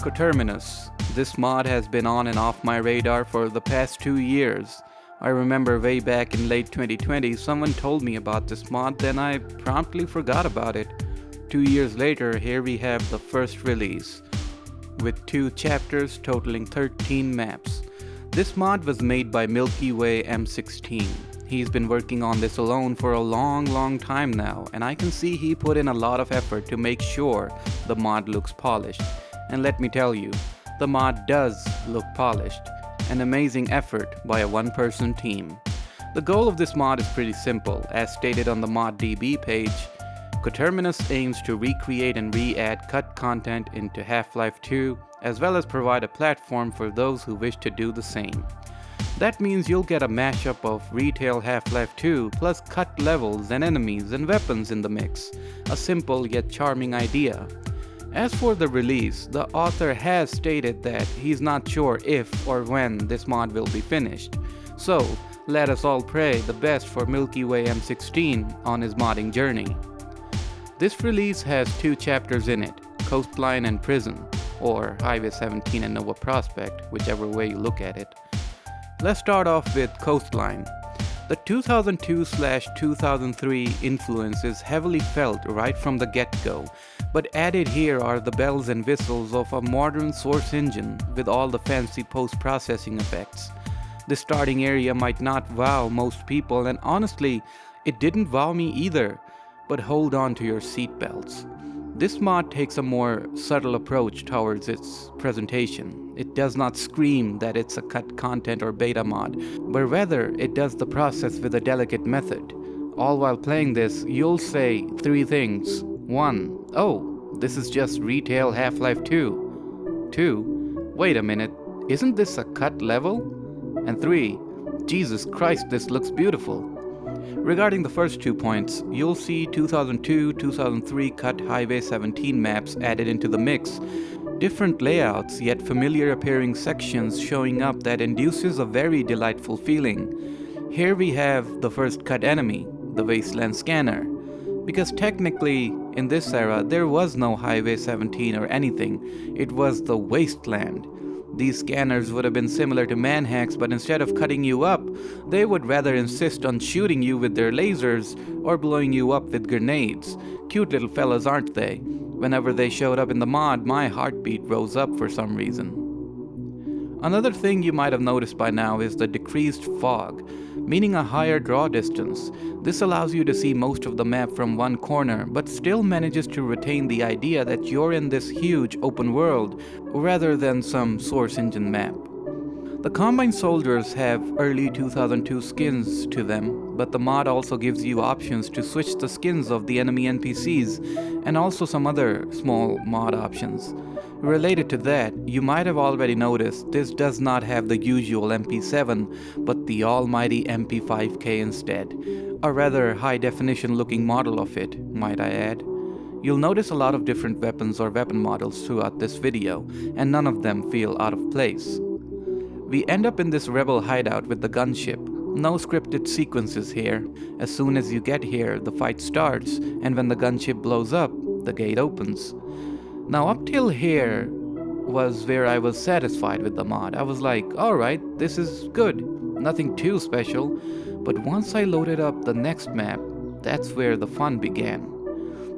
Coterminus. This mod has been on and off my radar for the past 2 years. I remember way back in late 2020 someone told me about this mod, then I promptly forgot about it. 2 years later, here we have the first release, with 2 chapters totaling 13 maps. This mod was made by Milky Way M16. He's been working on this alone for a long time now, and I can see he put in a lot of effort to make sure the mod looks polished. And let me tell you, the mod does look polished. An amazing effort by a one-person team. The goal of this mod is pretty simple. As stated on the ModDB page, Coterminus aims to recreate and re-add cut content into Half-Life 2, as well as provide a platform for those who wish to do the same. That means you'll get a mashup of retail Half-Life 2 plus cut levels and enemies and weapons in the mix. A simple yet charming idea. As for the release, the author has stated that he's not sure if or when this mod will be finished. So, let us all pray the best for Milky Way M16 on his modding journey. This release has 2 chapters in it, Coastline and Prison, or Highway 17 and Nova Prospect, whichever way you look at it. Let's start off with Coastline. The 2002/2003 influence is heavily felt right from the get-go, but added here are the bells and whistles of a modern source engine with all the fancy post-processing effects. The starting area might not wow most people, and honestly, it didn't wow me either, but hold on to your seatbelts. This mod takes a more subtle approach towards its presentation. It does not scream that it's a cut content or beta mod, but rather it does the process with a delicate method. All while playing this, you'll say 3 things. 1. Oh, this is just retail Half-Life 2. 2. Wait a minute, isn't this a cut level? And 3. Jesus Christ, this looks beautiful. Regarding the first 2 points, you'll see 2002-2003 cut Highway 17 maps added into the mix. Different layouts, yet familiar appearing sections showing up that induces a very delightful feeling. Here we have the first cut enemy, the Wasteland Scanner. Because technically, in this era, there was no Highway 17 or anything, it was the Wasteland. These scanners would have been similar to manhacks, but instead of cutting you up, they would rather insist on shooting you with their lasers or blowing you up with grenades. Cute little fellas, aren't they? Whenever they showed up in the mod, my heartbeat rose up for some reason. Another thing you might have noticed by now is the decreased fog, meaning a higher draw distance. This allows you to see most of the map from one corner, but still manages to retain the idea that you're in this huge open world, rather than some source engine map. The Combine soldiers have early 2002 skins to them, but the mod also gives you options to switch the skins of the enemy NPCs, and also some other small mod options. Related to that, you might have already noticed this does not have the usual MP7, but the almighty MP5K instead. A rather high-definition looking model of it, might I add. You'll notice a lot of different weapons or weapon models throughout this video, and none of them feel out of place. We end up in this rebel hideout with the gunship. No scripted sequences here. As soon as you get here, the fight starts, and when the gunship blows up, the gate opens. Now up till here was where I was satisfied with the mod. I was like, alright, this is good. Nothing too special. But once I loaded up the next map, that's where the fun began.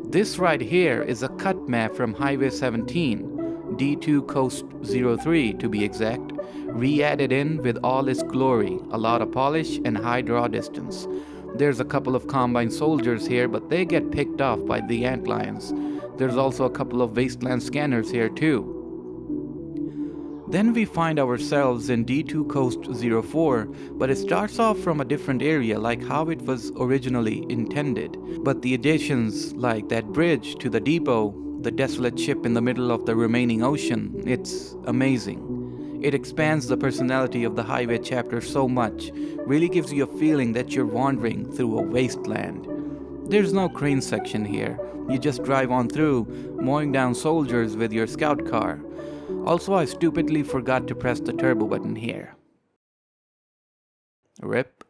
This right here is a cut map from Highway 17, D2 Coast 03 to be exact, re-added in with all its glory, a lot of polish and high draw distance. There's a couple of Combine soldiers here, but they get picked off by the antlions. There's also a couple of Wasteland scanners here too. Then we find ourselves in D2 Coast 04, but it starts off from a different area like how it was originally intended. But the additions like that bridge to the depot, the desolate ship in the middle of the remaining ocean, it's amazing. It expands the personality of the highway chapter so much, really gives you a feeling that you're wandering through a wasteland. There's no crane section here. You just drive on through, mowing down soldiers with your scout car. Also, I stupidly forgot to press the turbo button here. RIP.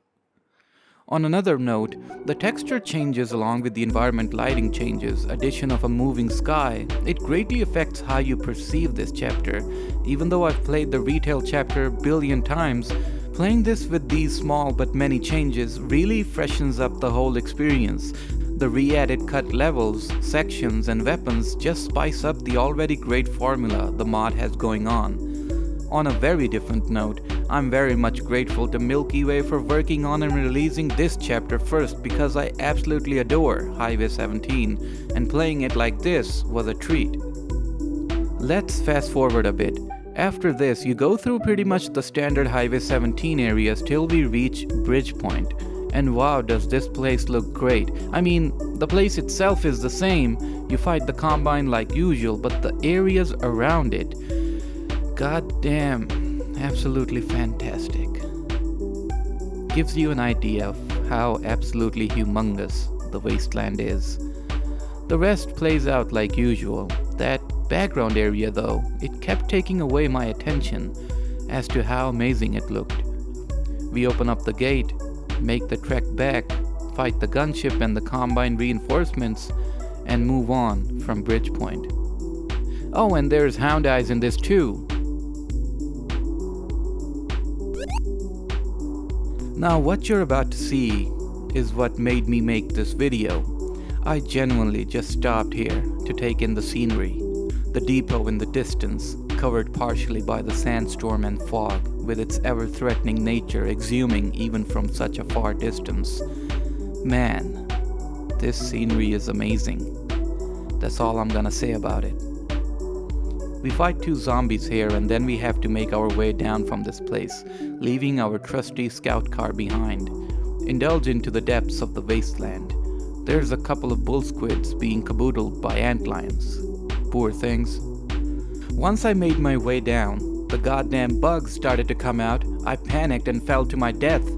On another note, the texture changes along with the environment lighting changes, addition of a moving sky. It greatly affects how you perceive this chapter. Even though I've played the retail chapter a billion times, playing this with these small but many changes really freshens up the whole experience. The re-added cut levels, sections, and weapons just spice up the already great formula the mod has going on. On a very different note, I'm very much grateful to Milky Way for working on and releasing this chapter first because I absolutely adore Highway 17, and playing it like this was a treat. Let's fast forward a bit. After this, you go through pretty much the standard Highway 17 areas till we reach Bridgepoint. And wow, does this place look great. I mean, the place itself is the same, you fight the Combine like usual, but the areas around it, god damn, absolutely fantastic. Gives you an idea of how absolutely humongous the wasteland is. The rest plays out like usual. That background area though, it kept taking away my attention as to how amazing it looked. We open up the gate, make the trek back, fight the gunship and the Combine reinforcements, and move on from Bridgepoint. Oh, and there's Hound Eyes in this too. Now what you're about to see is what made me make this video. I genuinely just stopped here to take in the scenery. The depot in the distance, covered partially by the sandstorm and fog, with its ever-threatening nature exhuming even from such a far distance. Man, this scenery is amazing. That's all I'm gonna say about it. We fight 2 zombies here and then we have to make our way down from this place, leaving our trusty scout car behind. Indulge into the depths of the wasteland. There's a couple of bull squids being caboodled by antlions. Poor things. Once I made my way down, the goddamn bugs started to come out. I panicked and fell to my death.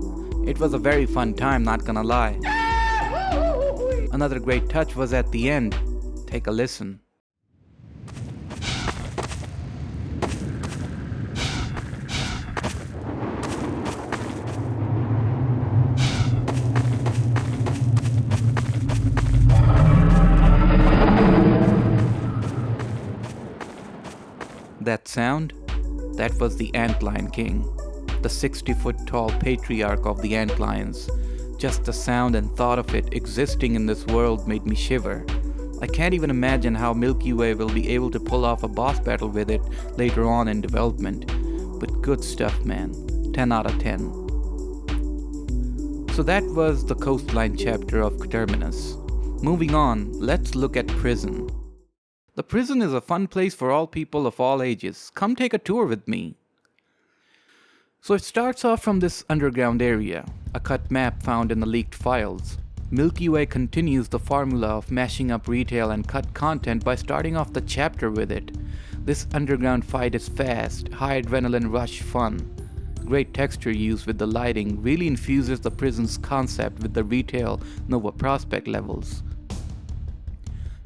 It was a very fun time, not gonna lie. Another great touch was at the end. Take a listen. That sound? That was the Antlion King, the 60-foot-tall patriarch of the antlions. Just the sound and thought of it existing in this world made me shiver. I can't even imagine how Milky Way will be able to pull off a boss battle with it later on in development. But good stuff, man. 10 out of 10. So that was the coastline chapter of Coterminus. Moving on, let's look at prison. The prison is a fun place for all people of all ages. Come take a tour with me. So it starts off from this underground area, a cut map found in the leaked files. Milky Way continues the formula of mashing up retail and cut content by starting off the chapter with it. This underground fight is fast, high adrenaline rush fun. Great texture use with the lighting really infuses the prison's concept with the retail Nova Prospect levels.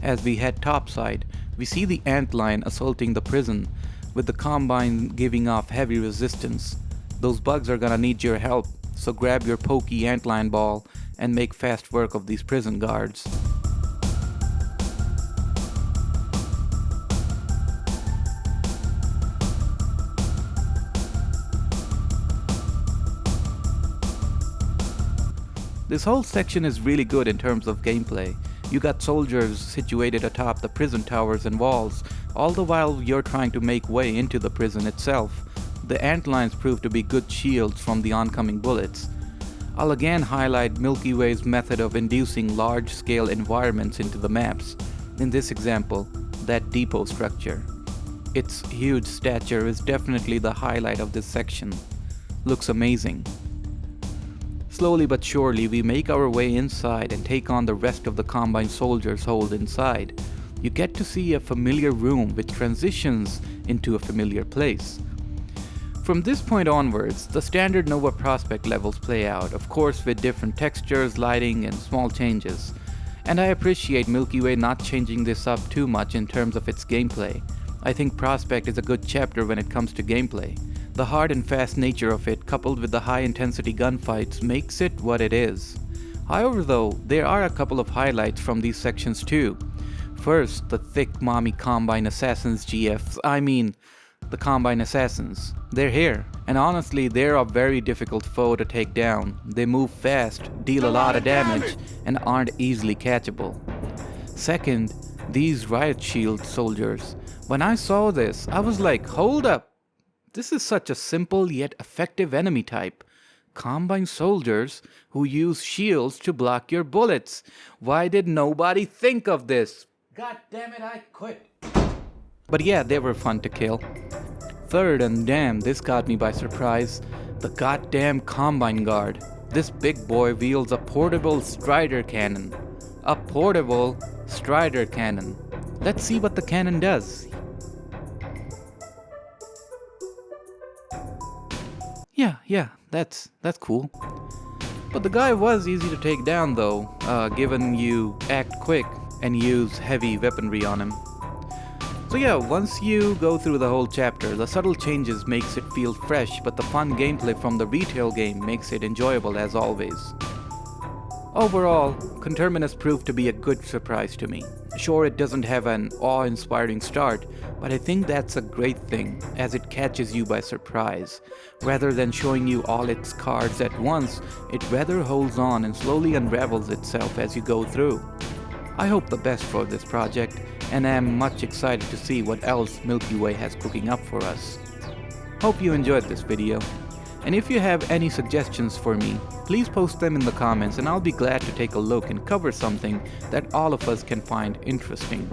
As we head topside, we see the antlion assaulting the prison, with the Combine giving off heavy resistance. Those bugs are gonna need your help, so grab your pokey antlion ball and make fast work of these prison guards. This whole section is really good in terms of gameplay. You got soldiers situated atop the prison towers and walls, all the while you're trying to make way into the prison itself. The antlions prove to be good shields from the oncoming bullets. I'll again highlight Milky Way's method of inducing large-scale environments into the maps. In this example, that depot structure. Its huge stature is definitely the highlight of this section. Looks amazing. Slowly but surely, we make our way inside and take on the rest of the Combine soldiers holed inside. You get to see a familiar room which transitions into a familiar place. From this point onwards, the standard Nova Prospect levels play out, of course with different textures, lighting, and small changes. And I appreciate Milky Way not changing this up too much in terms of its gameplay. I think Prospect is a good chapter when it comes to gameplay. The hard and fast nature of it, coupled with the high intensity gunfights, makes it what it is. However though, there are a couple of highlights from these sections too. First, the thick mommy Combine Assassins GFs, the Combine Assassins. They're here, and honestly they're a very difficult foe to take down. They move fast, deal a lot of damage, and aren't easily catchable. Second, these Riot Shield soldiers. When I saw this, I was like, hold up! This is such a simple yet effective enemy type. Combine soldiers who use shields to block your bullets. Why did nobody think of this? God damn it, I quit. But yeah, they were fun to kill. Third, and damn, this got me by surprise, the goddamn Combine Guard. This big boy wields a portable Strider cannon. A portable Strider cannon. Let's see what the cannon does. Yeah, that's cool. But the guy was easy to take down though, given you act quick and use heavy weaponry on him. So yeah, once you go through the whole chapter, the subtle changes makes it feel fresh, but the fun gameplay from the retail game makes it enjoyable as always. Overall, Coterminus proved to be a good surprise to me. Sure, it doesn't have an awe-inspiring start, but I think that's a great thing, as it catches you by surprise. Rather than showing you all its cards at once, it rather holds on and slowly unravels itself as you go through. I hope the best for this project, and am much excited to see what else Milky Way has cooking up for us. Hope you enjoyed this video, and if you have any suggestions for me, please post them in the comments and I'll be glad to take a look and cover something that all of us can find interesting.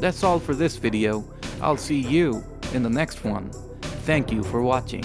That's all for this video. I'll see you in the next one. Thank you for watching.